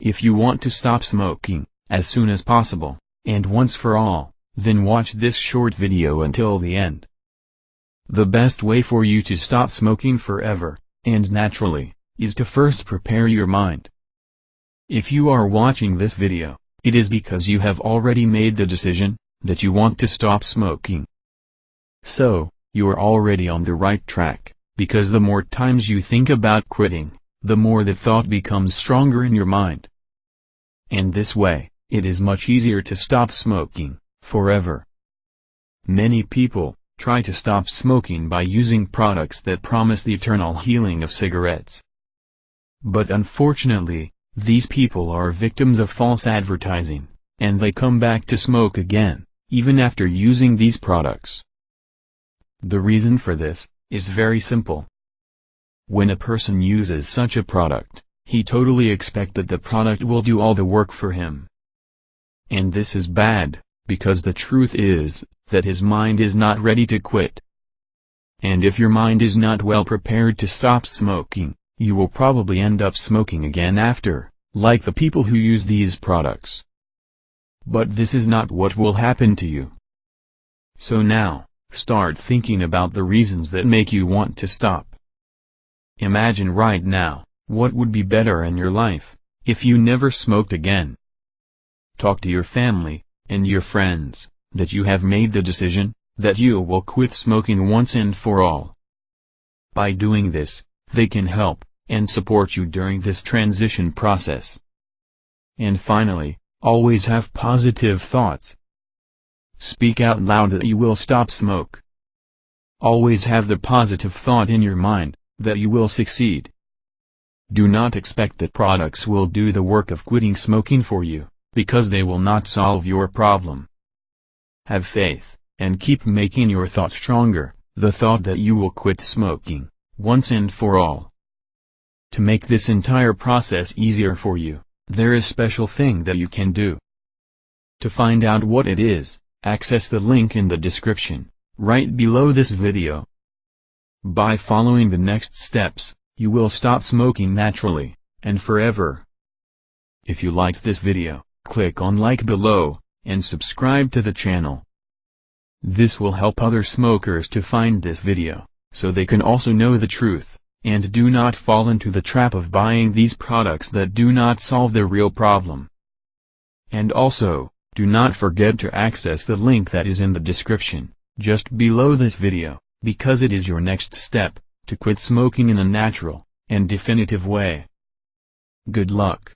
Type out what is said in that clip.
If you want to stop smoking, as soon as possible, and once for all, then watch this short video until the end. The best way for you to stop smoking forever, and naturally, is to first prepare your mind. If you are watching this video, it is because you have already made the decision that you want to stop smoking. So, you are already on the right track, because the more times you think about quitting, the more the thought becomes stronger in your mind. And this way, it is much easier to stop smoking forever. Many people try to stop smoking by using products that promise the eternal healing of cigarettes. But unfortunately, these people are victims of false advertising, and they come back to smoke again, even after using these products. The reason for this is very simple. When a person uses such a product, he totally expects that the product will do all the work for him. And this is bad, because the truth is that his mind is not ready to quit. And if your mind is not well prepared to stop smoking, you will probably end up smoking again after, like the people who use these products. But this is not what will happen to you. So now, start thinking about the reasons that make you want to stop. Imagine right now, what would be better in your life, if you never smoked again. Talk to your family, and your friends, that you have made the decision, that you will quit smoking once and for all. By doing this, they can help, and support you during this transition process. And finally, always have positive thoughts. Speak out loud that you will stop smoke. Always have the positive thought in your mind, that you will succeed. Do not expect that products will do the work of quitting smoking for you, because they will not solve your problem. Have faith, and keep making your thought stronger, the thought that you will quit smoking, once and for all. To make this entire process easier for you, there is a special thing that you can do. To find out what it is, access the link in the description, right below this video. By following the next steps, you will stop smoking naturally, and forever. If you liked this video, click on like below, and subscribe to the channel. This will help other smokers to find this video, so they can also know the truth, and do not fall into the trap of buying these products that do not solve the real problem. And also, do not forget to access the link that is in the description, just below this video, because it is your next step, to quit smoking in a natural, and definitive way. Good luck.